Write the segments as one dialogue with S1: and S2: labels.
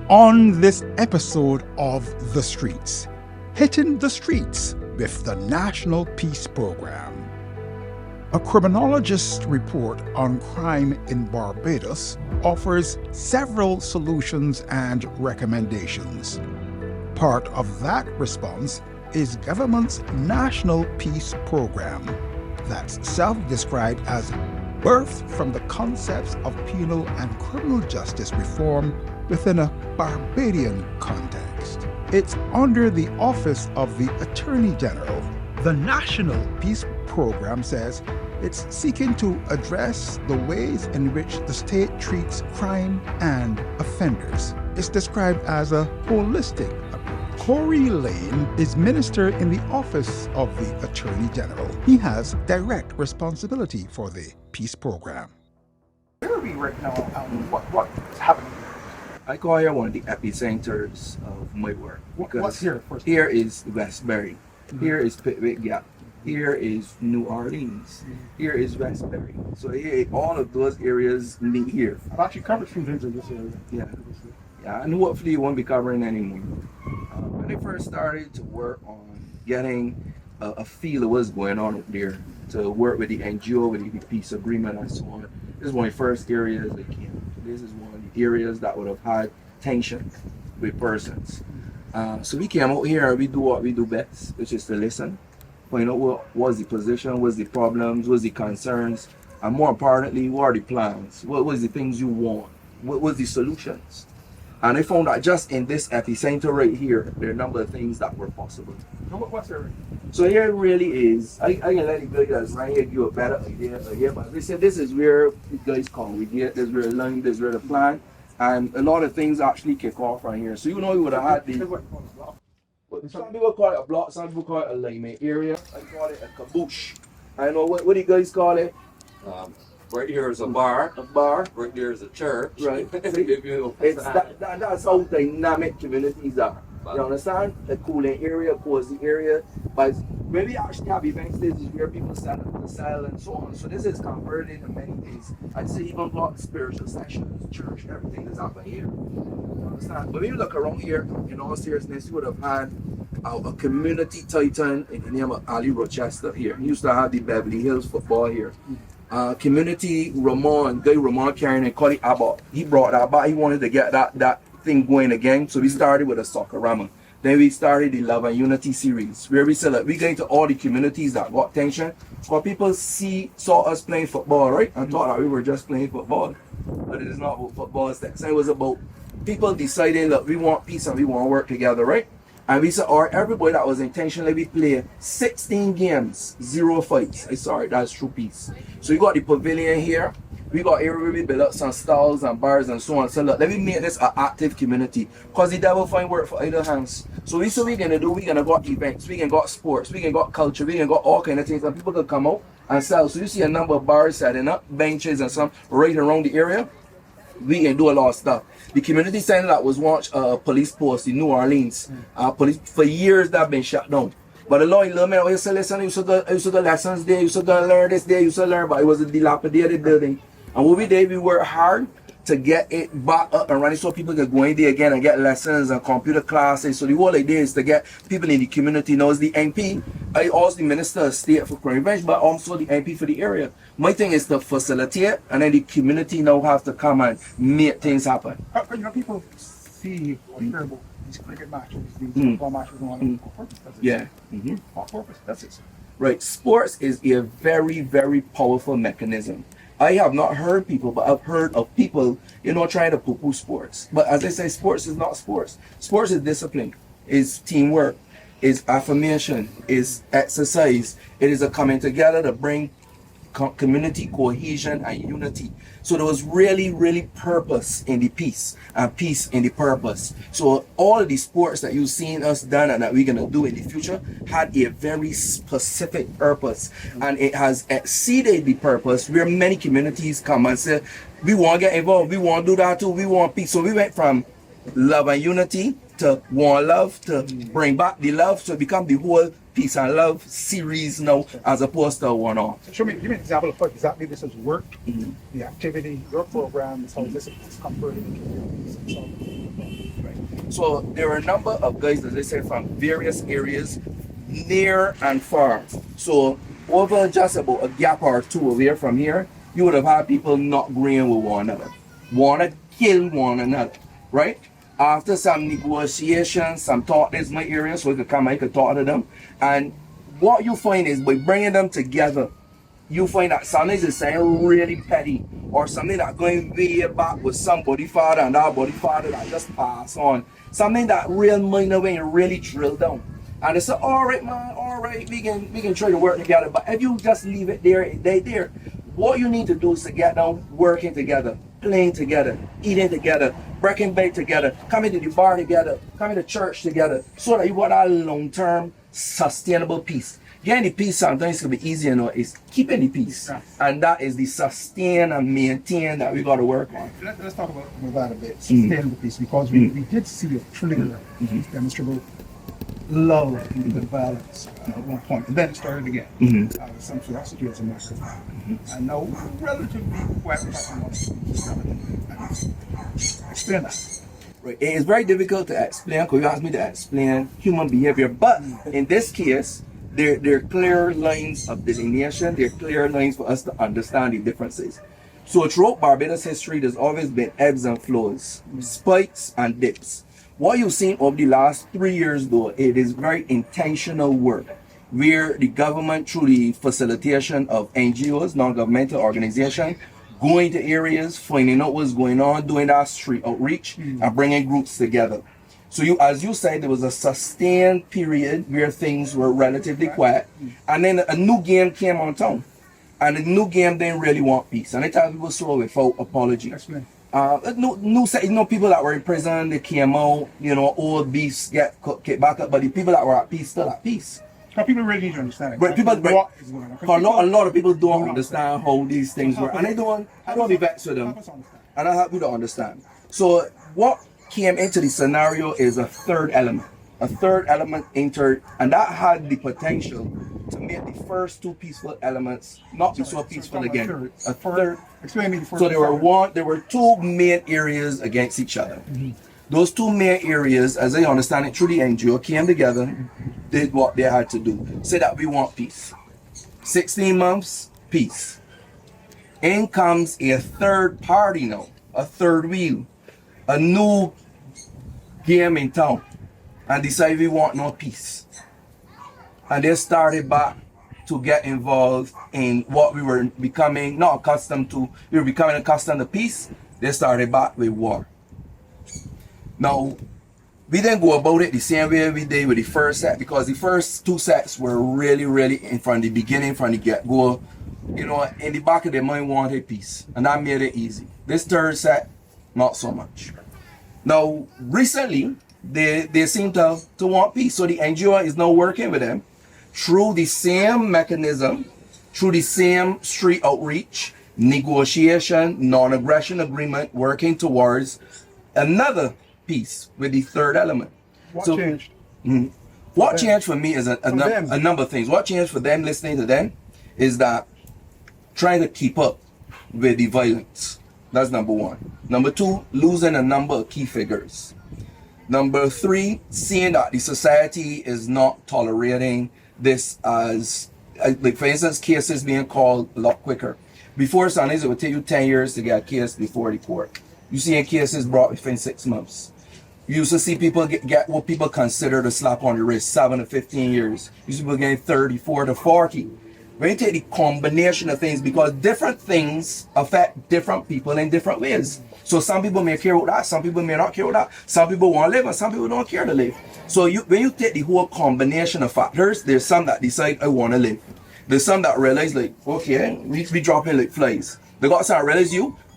S1: On this episode of The Streets, hitting the streets with the National Peace Program. A criminologist's report on crime in Barbados offers several solutions and recommendations. Part of that response is government's National Peace Program, that's self-described as birthed from the concepts of penal and criminal justice reform within a Barbadian context. It's under the Office of the Attorney General. The National Peace Program says it's seeking to address the ways in which the state treats crime and offenders. It's described as a holistic approach. Corey Lane is Minister in the Office of the Attorney General. He has direct responsibility for the Peace Program.
S2: Where are we right now and what's happening?
S3: I call here one of the epicenters of my work.
S2: What's here first?
S3: Here is Westbury. Here is Pittwick Gap. Here is New Orleans. Here is Westbury. So here, all of those areas meet here.
S2: I've actually covered few things in this area.
S3: Yeah, and hopefully you won't be covering anymore. When I first started to work on getting a feel of what's going on up there, to work with the NGO, with the peace agreement and so on, this is one of the first areas that came. This is one of the areas that would have had tension with persons. So we came out here and we do what we do best, which is to listen, find out what was the position, what's the problems, what's the concerns, and more importantly, what are the plans, what was the things you want, what was the solutions. And I found that just in this epicenter right here, there are a number of things that were possible.
S2: What's there?
S3: So here really is, I can let the guys right here give you a better idea here, but they said this is where the guys congregate, this is where the line, this is where the plan, and a lot of things actually kick off right here. So you know we would have had the, some people call it a block, some people call it a alignment area, I call it a caboose. I know what do you guys call it?
S4: Right here is a bar.
S3: A bar.
S4: Right there is a church.
S3: Right.
S4: It's
S3: That's how dynamic communities are. You understand? A cooling area, cozy area. But when we actually have events, this is where people stand up to sell and so on. So this is converted in many ways. I'd say even got spiritual sessions, church, everything is happening here. You understand? But when you look around here, in all seriousness, you would have had a community titan in the name of Ali Rochester here. He used to have the Beverly Hills football here. Community Guy Ramon carrying and Cody Abbott. He brought that back. He wanted to get that thing going again. So we started with a soccer-rama. Then we started the Love and Unity series, where we said that we get into all the communities that got tension. Because people saw us playing football, right? And thought that we were just playing football. But it is not about football. It was about people deciding that we want peace and we want to work together, right? And we said, all right, everybody that was intentionally, we play 16 games, 0 fights. Sorry, that's true peace. So we got the pavilion here. We got area where we build up some stalls and bars and so on. So look, let me make this an active community. Because the devil find work for either hands. So we we're going to do, we're going to got events, we can got sports, we can got culture, we can got all kind of things. And people can come out and sell. So you see a number of bars setting up, benches and some right around the area. We can do a lot of stuff. The community center that was launched, police post in New Orleans, police for years that have been shut down. But a lot of little men used to listen, used to do lessons there, used to learn this there, used to learn, but it was a dilapidated building. And what we did, we worked hard to get it back up and running so people can go in there again and get lessons and computer classes. So the whole idea is to get people in the community. Now, as the MP, I also the Minister of State for Crime Prevention, but also the MP for the area. My thing is to facilitate, and then the community now have to come and make things happen.
S2: You know, people see or hear about these cricket matches, these football matches going on. What purpose does it?
S3: Yeah.
S2: What purpose does it?
S3: Right. Sports is a very, very powerful mechanism. I have not heard people, but I've heard of people, trying to poo-poo sports. But as I say, sports is not sports. Sports is discipline, is teamwork, is affirmation, is exercise. It is a coming together to bring community cohesion and unity. So there was really, really purpose in the peace and peace in the purpose. So all of the sports that you've seen us done and that we're going to do in the future had a very specific purpose, and it has exceeded the purpose where many communities come and say, we want to get involved, we want to do that too, we want peace. So we went from love and unity to one love, to bring back the love, so it become the whole peace and love series now, as opposed to one-off.
S2: So give me an example of what exactly this has worked, the activity, your program, is how this is converted into communities.
S3: So there are a number of guys, as I said, from various areas, near and far. So over just about a gap or two away from here, you would have had people not agreeing with one another, want to kill one another, right? After some negotiations, some talk, this is my area, so we could come, I could talk to them. And what you find is by bringing them together, you find that something is saying really petty, or something that going way back with somebody father and our body father that just pass on. Something that real minor when you really drill down. And they say, all right, man, all right, we can try to work together. But if you just leave it there, what you need to do is to get down working together, playing together, eating together, breaking bed together, coming to the bar together, coming to church together, so that you got that long-term sustainable peace. Getting the peace sometimes can be easy, it's keeping the peace.
S2: Yeah.
S3: And that is the sustain and maintain that we got to work on.
S2: Let's talk about that a bit, sustainable peace, because we did see a clear demonstrable lull in the violence at one point, and then it started again. Some ferocities in Mexico. And now, relatively quiet. Explain that.
S3: Right. It is very difficult to explain, because you asked me to explain human behavior, but in this case, there are clear lines of delineation, there are clear lines for us to understand the differences. So throughout Barbados history, there's always been ebbs and flows, spikes and dips. What you've seen over the last 3 years, though, it is very intentional work, where the government, through the facilitation of NGOs, non-governmental organizations, going to areas, finding out what's going on, doing that street outreach, and bringing groups together. So as you said, there was a sustained period where things were relatively quiet, and then a new game came on town, and the new game didn't really want peace, and they tell people so without apology.
S2: Explain.
S3: People that were in prison, they came out, old beasts get kicked back up, but the people that were at peace still at peace.
S2: But people really need to understand it.
S3: Right,
S2: What is going on.
S3: a lot of people don't understand how these things work, and I don't be vexed with them, and I help you to understand. So what came into the scenario is a third element. A third element entered, and that had the potential to make the first two peaceful elements not be so peaceful again. A third.
S2: Explain me the first.
S3: So there were two main areas against each other. Those two main areas, as I understand it, through the NGO, came together, did what they had to do. Say that we want peace. 16 months, peace. In comes a third party now, a third wheel, a new game in town, and decide we want no peace. And they started back to get involved in what we were becoming not accustomed to. We were becoming accustomed to peace. They started back with war. Now, we didn't go about it the same way we did with the first set, because the first two sets were really from the beginning, from the get-go, in the back of their mind wanted peace, and that made it easy. This third set, not so much. Now, recently, they seem to want peace, so the NGO is now working with them through the same mechanism, through the same street outreach, negotiation, non-aggression agreement, working towards another peace with the third element.
S2: What changed?
S3: What changed for me is a number of things. What changed for them, listening to them, is that trying to keep up with the violence. That's number one. Number two, losing a number of key figures. Number three, seeing that the society is not tolerating this as, like for instance, cases being called a lot quicker. Before Sundays, it would take you 10 years to get a case before the court. You see cases brought within 6 months. You used to see people get what people consider a slap on the wrist, 7 to 15 years. You see people getting 30, 40 to 40. When you take the combination of things, because different things affect different people in different ways. So some people may care about that, some people may not care about that. Some people want to live and some people don't care to live. So when you take the whole combination of factors, there's some that decide, I want to live. There's some that realize, like, okay, we drop in like flies. They got some that realize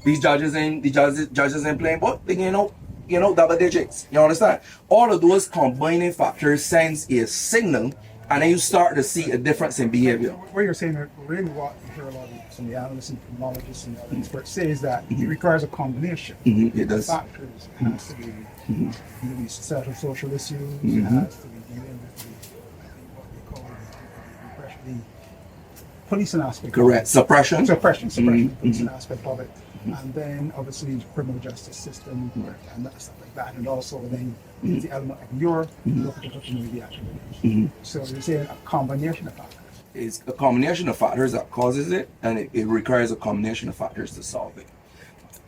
S3: these judges ain't playing, but they double digits. You understand? All of those combining factors sends a signal, and then you start to see a difference in behavior.
S2: What you're saying, really what you hear a lot of some of the analysts and criminologists and other experts say is that it requires a combination.
S3: It does.
S2: Factors. It has to be these set of social issues. It has to be dealing with what they call the policing aspect.
S3: Correct. Suppression.
S2: Policing aspect of it. And then obviously the criminal justice system and that stuff like that. And also then the element of your looking at community activity. So you're saying a combination of factors.
S3: It's a combination of factors that causes it, and it requires a combination of factors to solve it.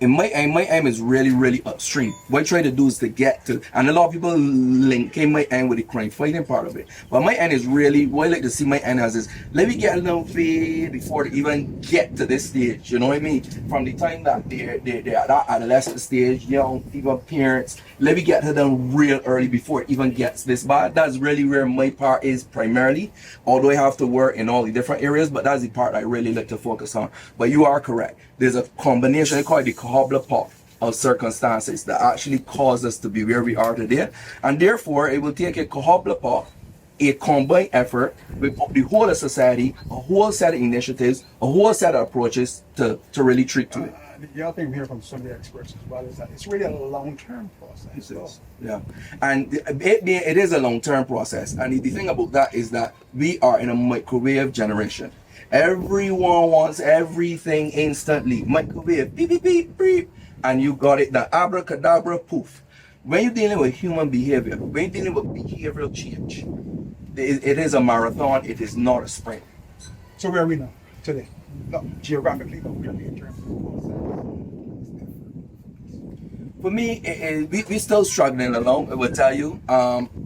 S3: And my aim is really upstream. What I try to do is to get to, and a lot of people link my aim with the crime fighting part of it. But my end is really, what I like to see my end as is, let me get a little bit before they even get to this stage, you know what I mean? From the time that they're at that adolescent stage, young, even parents, let me get to them real early before it even gets this bad. That's really where my part is primarily, although I have to work in all the different areas, but that's the part I really like to focus on. But you are correct. There's a combination, I call it the cobbler pot of circumstances that actually cause us to be where we are today. And therefore, it will take a cobbler pot, a combined effort with the whole of society, a whole set of initiatives, a whole set of approaches to really treat to it.
S2: The other thing we hear from some of the experts as well is that it's really a long-term process.
S3: Yeah, and it is a long-term process. And the thing about that is that we are in a microwave generation. Everyone wants everything instantly. Microwave, beep, beep, beep, beep, and you got it, the abracadabra, poof. When you're dealing with human behavior, when you're dealing with behavioral change, it is a marathon, it is not a sprint.
S2: So where are we now, today? Not geographically, but where are we in terms of the process?
S3: For me, we're still struggling along, I will tell you.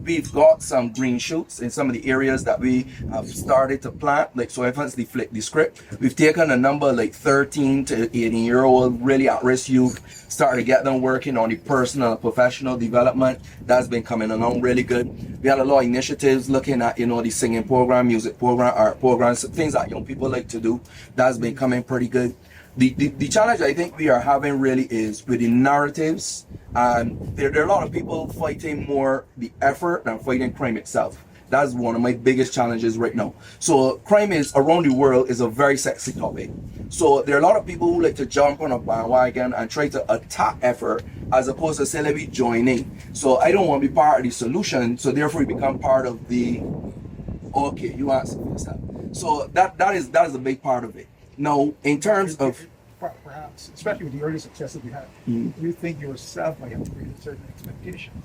S3: We've got some green shoots in some of the areas that we have started to plant. Like, so if I flip the script, we've taken a number like 13 to 18-year-old really at-risk youth, started to get them working on the personal and professional development. That's been coming along really good. We had a lot of initiatives looking at, the singing program, music program, art programs, things that young people like to do. That's been coming pretty good. The challenge I think we are having really is with the narratives, and there are a lot of people fighting more the effort than fighting crime itself. That's one of my biggest challenges right now. So crime is around the world is a very sexy topic. So there are a lot of people who like to jump on a bandwagon and try to attack effort as opposed to say, let me join in. So I don't want to be part of the solution, so therefore we become part of the, okay, you answer this stuff. So that is a big part of it. Now, in terms of
S2: perhaps, especially with the early successes we had, you think yourself might have created certain expectations?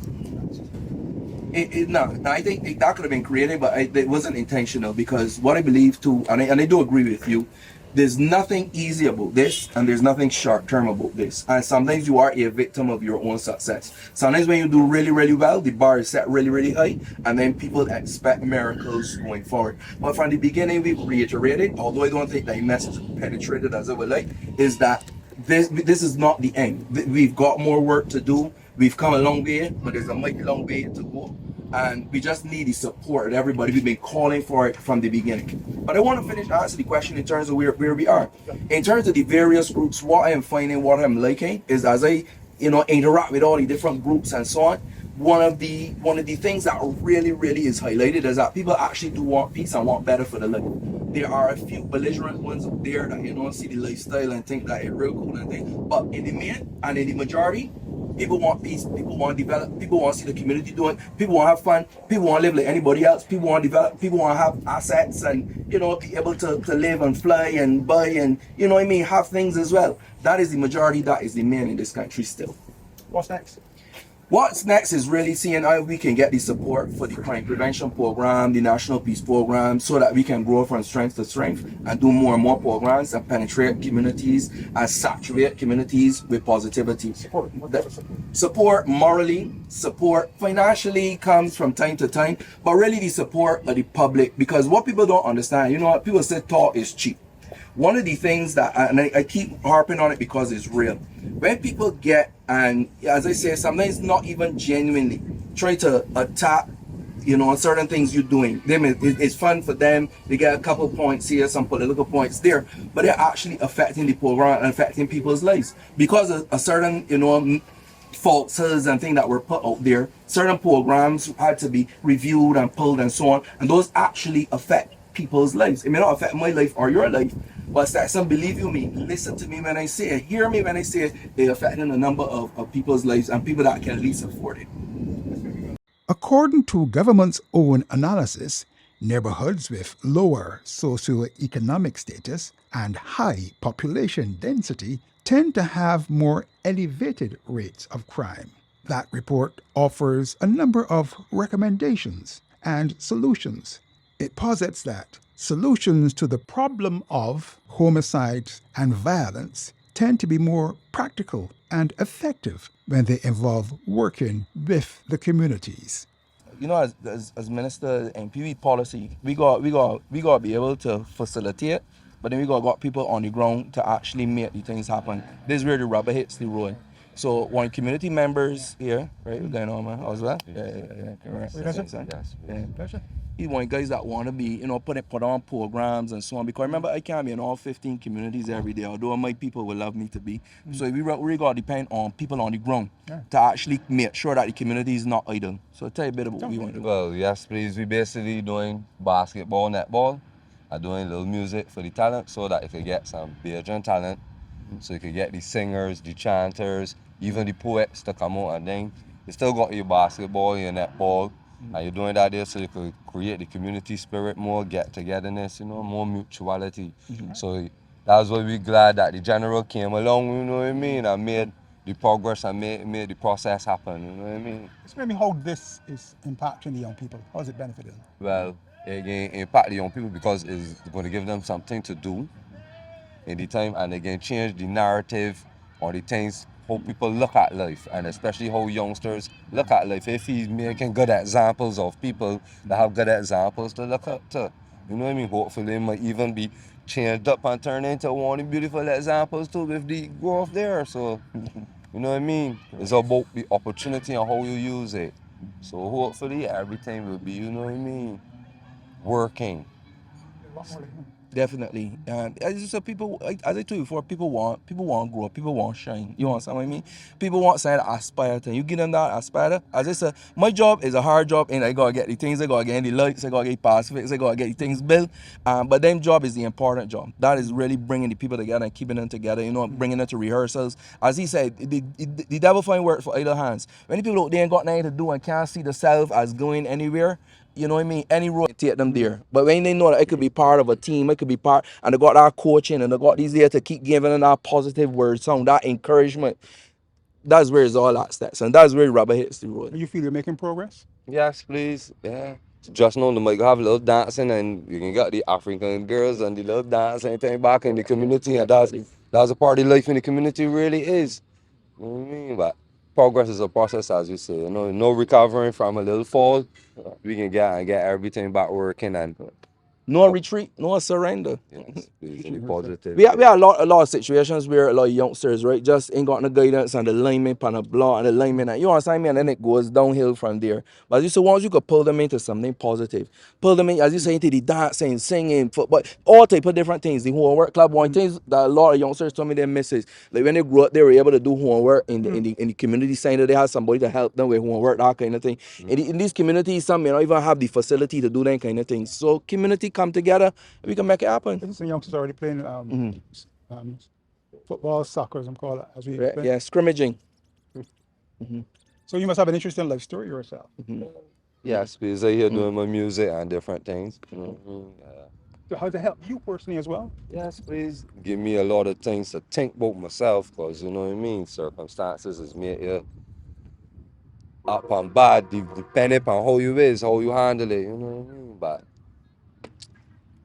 S3: No, I think that could have been created, but it wasn't intentional, because what I believe too, and I do agree with you, there's nothing easy about this, and there's nothing short-term about this. And sometimes you are a victim of your own success. Sometimes when you do really well, the bar is set really high, and then people expect miracles going forward. But from the beginning, we've reiterated, although I don't think that message is penetrated as I would like, is that this is not the end. We've got more work to do. We've come a long way, but there's a mighty long way to go. And we just need the support of everybody. We've been calling for it from the beginning. But I want to finish answering the question in terms of where we are. In terms of the various groups, what I am finding, what I'm liking, is as I interact with all the different groups and so on, one of the things that really is highlighted is that people actually do want peace and want better for the living. There are a few belligerent ones up there that see the lifestyle and think that it's real cool and thing. But in the main and in the majority, people want peace, people want to develop, people want to see the community doing, people want to have fun, people want to live like anybody else, people want to develop, people want to have assets and, be able to live and fly and buy and, have things as well. That is the majority, that is the main in this country still.
S2: What's next?
S3: What's next is really seeing how we can get the support for the crime prevention program, the national peace program, so that we can grow from strength to strength and do more and more programs and penetrate communities and saturate communities with positivity. Support morally, support financially comes from time to time, but really the support of the public, because what people don't understand, people say talk is cheap. One of the things that, and I keep harping on it because it's real, when people get, and as I say, sometimes not even genuinely try to attack, certain things you're doing. It's fun for them. They get a couple points here, some political points there, but they're actually affecting the program and affecting people's lives. Because of a certain, falsehoods and things that were put out there, certain programs had to be reviewed and pulled and so on, and those actually affect people's lives. It may not affect my life or your life, but Stetson, believe you me, listen to me when I say it, hear me when I say it, they're affecting a number of people's lives and people that can at least afford it.
S1: According to government's own analysis, neighborhoods with lower socioeconomic status and high population density tend to have more elevated rates of crime. That report offers a number of recommendations and solutions. It posits that solutions to the problem of homicides and violence tend to be more practical and effective when they involve working with the communities.
S3: You know, as minister and PV policy, we got be able to facilitate, but then we got people on the ground to actually make the things happen. This is where the rubber hits the road. So when community members here, right, we're going on, man, as well. Yeah. He want guys that want to be, put on programs and so on. Because remember, I can't be in all 15 communities every day, although my people would love me to be. So we really got to depend on people on the ground to actually make sure that the community is not idle. So tell you a bit about what we want to do.
S4: Well, yes, please. We basically doing basketball, netball, and doing a little music for the talent so that you could get some Bajan talent. So you could get the singers, the chanters, even the poets to come out and then you still got your basketball, your netball, and you're doing that there so you could create the community spirit, more get togetherness, more mutuality. So that's why we're glad that the general came along, you know what I mean, and made the progress and made the process happen, you know what I mean.
S2: Explain me how this is impacting the young people. How is it benefiting them?
S4: Well, it impact the young people because it's going to give them something to do in the time, and again change the narrative or the things how people look at life, and especially how youngsters look at life. If he's making good examples of people that have good examples to look up to, you know what I mean, hopefully it might even be changed up and turned into one of the beautiful examples too if they grow up there. So you know what I mean, it's about the opportunity and how you use it. So hopefully everything will be, you know what I mean, working.
S3: Definitely, and as so people, as I told you before, people want to grow up, people want shine. You understand what I mean? People want something to aspire to. You give them that aspire. As I said, my job is a hard job, and I gotta get the things, I gotta get the lights, I gotta get Pacifics, I gotta get the things built. But them job is the important job. That is really bringing the people together and keeping them together. Bringing them to rehearsals. As he said, the devil find work for idle hands. When people out there ain't got nothing to do and can't see themselves as going anywhere. You know what I mean? Any road take them there. But when they know that it could be part of a team, it could be part, and they got our coaching and they got these there to keep giving them that positive word sound, that encouragement. That's where it's all at, Stetson. That's where rubber hits the road.
S2: Do you feel you're making progress?
S4: Yes, please. Yeah. Just know they might have a little dancing, and you can get the African girls and the little dancing thing back in the community, and that's a part of life in the community really is. You know what I mean? But progress is a process, as you say. No recovering from a little fall. We can get everything back working and
S3: No retreat, no surrender.
S4: yes, please, be positive.
S3: We have a lot of situations where a lot of youngsters, right, just ain't got no guidance and the alignment and the block and the alignment. And you understand me? And then it goes downhill from there. But as you say, once you could pull them into something positive, pull them in, as you say, into the dancing, singing, football, all type of different things. The homework club, one things that a lot of youngsters told me they misses. Like when they grew up, they were able to do homework in the community center. They had somebody to help them with homework, that kind of thing. In these communities, some may not even have the facility to do that kind of thing. So community come together, we can make it happen.
S2: Some youngsters already playing football, soccer, as I'm calling it. As we
S3: Yeah, scrimmaging.
S2: So you must have an interesting life story yourself.
S4: Yes, because I here doing my music and different things. You know what I mean?
S2: So how does it help you personally as well?
S4: Yes, please. Give me a lot of things to think about myself, because you know what I mean, circumstances is made you up and bad, depending on how you is, how you handle it, you know what I mean? But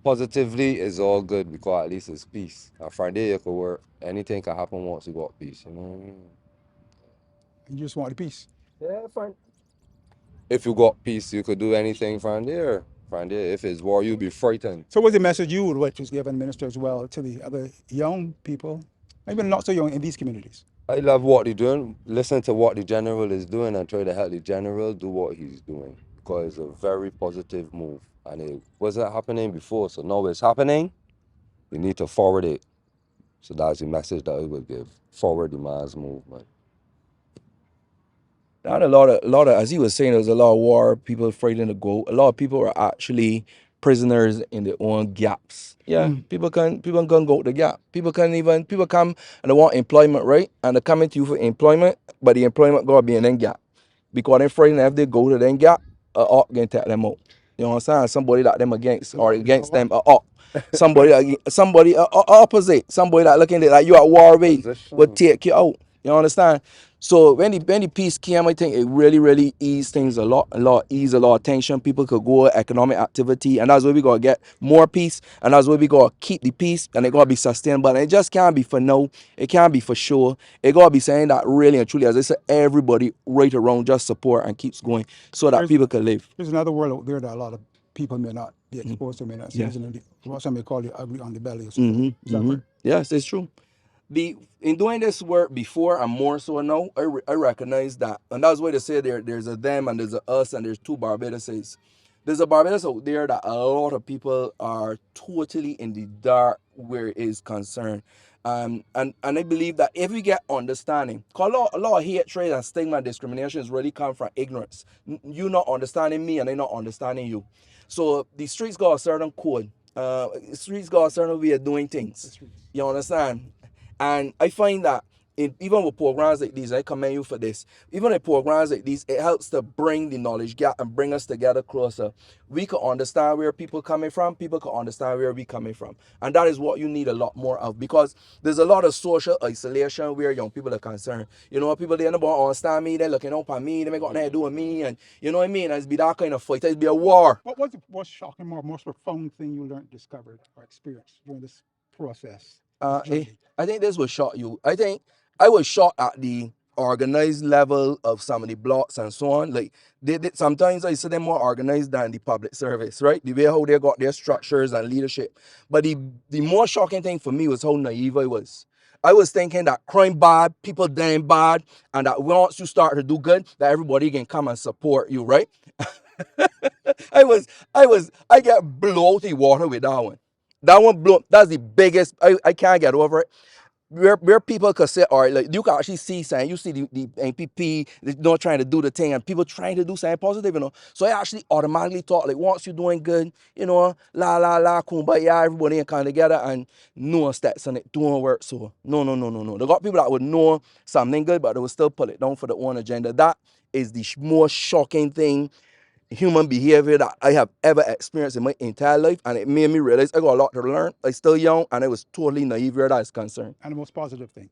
S4: positively is all good because at least it's peace. And from there you can work. Anything can happen once you got peace, you know what I mean?
S2: You just want the peace.
S4: Yeah, fine. If you got peace, you could do anything from there. From there, if it's war, you'll be frightened.
S2: So what's the message you would like to give and minister as well to the other young people, even not so young, in these communities?
S4: I love what they're doing. Listen to what the general is doing and try to help the general do what he's doing, because it's a very positive move. And it wasn't happening before, so now it's happening. We need to forward it. So that's the message that I would give. Forward the mass movement.
S3: Not a lot of, as he was saying, there was a lot of war, people frightened to go. A lot of people are actually prisoners in their own gaps. Yeah, people can go to the gap. People come and they want employment, right? And they're coming to you for employment, but the employment gotta be in that gap. Because they're frightened if they go to that gap, can take them out. You know what I'm saying? Somebody that them against or against them up. somebody opposite, somebody that looking at like you at war with would take you out. You understand? So when the peace came, I think it really eased things eased a lot of tension. People could go economic activity, and that's where we gotta get more peace, and that's where we gotta keep the peace, and it gotta be sustainable. And it just can't be for now. It can't be for sure. It gotta be saying that really and truly, as I said, everybody right around just support and keeps going so that people can live.
S1: There's another world out there that a lot of people may not be exposed to, may not see.
S3: Yeah.
S1: Isn't it? What some may call the ugly on the belly. Or something. Is that correct?
S3: Yes, it's true. In doing this work before and more so now, I recognize that, and that's why they say there's a them and there's a us and there's two Barbados. There's a Barbados out there that a lot of people are totally in the dark where it is concerned. And I believe that if we get understanding, cause a lot of hatred and stigma and discrimination is really come from ignorance. You not understanding me and I not understanding you. So the streets got a certain code. Streets got a certain way of doing things. You understand? And I find that even with programs like these, I commend you for this. Even in programs like these, it helps to bring the knowledge gap and bring us together closer. We can understand where people coming from. People can understand where we coming from. And that is what you need a lot more of, because there's a lot of social isolation where young people are concerned. You know, people, they don't understand me. They're looking up at me. They got nothing to do with me. And you know what I mean? It's be that kind of fight. It's be a war.
S1: What was the most shocking or most profound thing you learned, discovered, or experienced during this process?
S3: I think this will shock you. I think I was shocked at the organized level of some of the blocks and so on. Like sometimes I see them more organized than the public service, right? The way how they got their structures and leadership. But the more shocking thing for me was how naive I was. I was thinking that crime bad, people dying bad, and that once you start to do good, that everybody can come and support you, right? I get blow out the water with that one. That one blow. That's the biggest. I can't get over it. Where people could say, all right, like you can actually see saying, you see the NPP, they're not trying to do the thing, and people trying to do something positive, you know. So I actually automatically thought, like, once you're doing good, you know, la, kumbaya, everybody can come together and know stats on it doing work. So no. They got people that would know something good, but they would still put it down for their own agenda. That is the more shocking thing, human behavior, that I have ever experienced in my entire life, and it made me realize I got a lot to learn. I'm still young, and I was totally naive where that is concerned.
S1: And the most positive thing?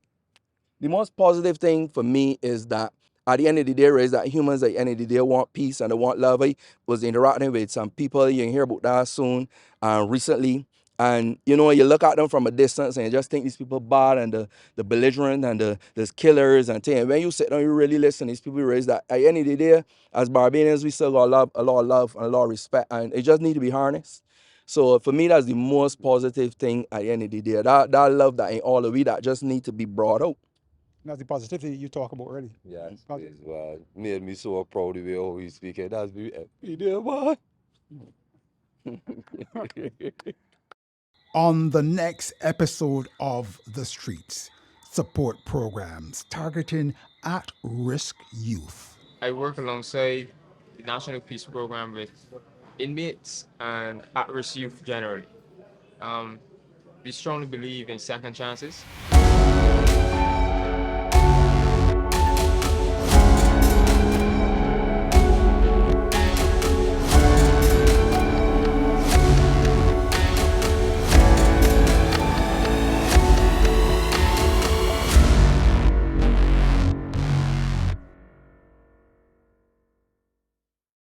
S3: The most positive thing for me is that at the end of the day, is that humans at the end of the day want peace and they want love. I was interacting with some people, you can hear about that soon, recently. And you know, you look at them from a distance and you just think these people bad and the belligerent and the killers and things. When you sit down, you really listen, these people realize that at the end of the day, as Barbadians, we still got a lot of love and a lot of respect, and it just need to be harnessed. So for me, that's the most positive thing at the end of the day. That love that in all of we that just need to be brought out.
S1: That's the positivity you talk about earlier.
S4: Yes, please. Well, made me so proud of the way how we speak it. That's me there, boy.
S1: On the next episode of The Streets, support programs targeting at-risk youth.
S5: I work alongside the National Peace Program with inmates and at-risk youth generally. We strongly believe in second chances.